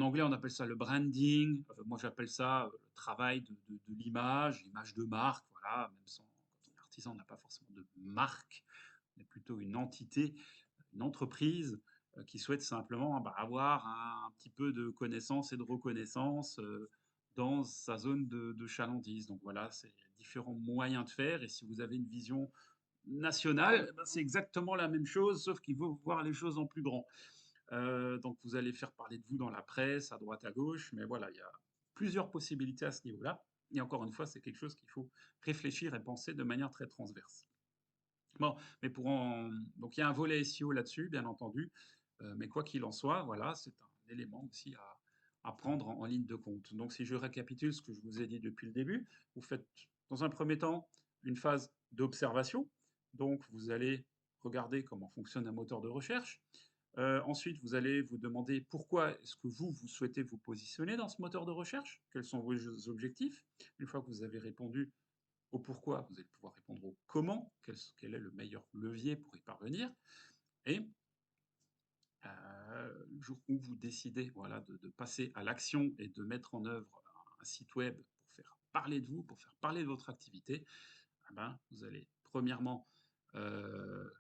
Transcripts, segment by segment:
anglais, on appelle ça le branding. Moi, j'appelle ça, le travail de l'image, l'image de marque, voilà, même sans quand on est artisan, on n'a pas forcément de marque, on est plutôt une entité, une entreprise, qui souhaite simplement, bah, avoir un petit peu de connaissance et de reconnaissance, dans sa zone de chalandise. Donc voilà, c'est différents moyens de faire et si vous avez une vision nationale, bah, c'est exactement la même chose, sauf qu'il faut voir les choses en plus grand. Donc vous allez faire parler de vous dans la presse, à droite, à gauche, mais voilà, il y a plusieurs possibilités à ce niveau-là et encore une fois, c'est quelque chose qu'il faut réfléchir et penser de manière très transverse. Bon, mais pour en donc il y a un volet SEO là-dessus, bien entendu, mais quoi qu'il en soit, voilà, c'est un élément aussi à prendre en ligne de compte. Donc si je récapitule ce que je vous ai dit depuis le début, vous faites dans un premier temps une phase d'observation. Donc vous allez regarder comment fonctionne un moteur de recherche. Ensuite, vous allez vous demander pourquoi est-ce que vous, vous souhaitez vous positionner dans ce moteur de recherche? Quels sont vos objectifs? Une fois que vous avez répondu au pourquoi, vous allez pouvoir répondre au comment, quel est le meilleur levier pour y parvenir et le jour où vous décidez, voilà, de passer à l'action et de mettre en œuvre un site web pour faire parler de vous, pour faire parler de votre activité, ah ben, vous allez premièrement, heu,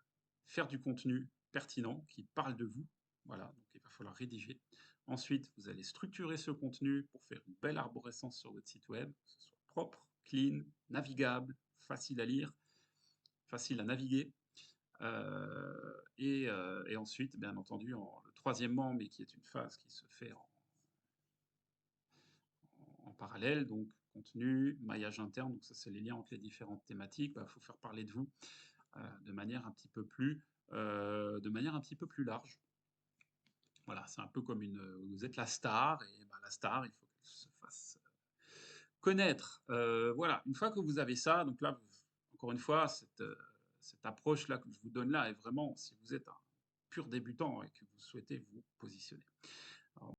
faire du contenu pertinent qui parle de vous. Voilà, donc il va falloir rédiger. Ensuite, vous allez structurer ce contenu pour faire une belle arborescence sur votre site web, que ce soit propre, clean, navigable, facile à lire, facile à naviguer. Et ensuite, bien entendu, le troisièmement, mais qui est une phase qui se fait en parallèle, donc contenu, maillage interne, donc ça c'est les liens entre les différentes thématiques. Il faut faire parler de vous de manière un petit peu plus, large. Voilà, c'est un peu comme vous êtes la star et bah, la star, il faut qu'elle se fasse connaître. Voilà, une fois que vous avez ça, donc là, encore une fois, cette approche-là que je vous donne là est vraiment si vous êtes un pur débutant et que vous souhaitez vous positionner.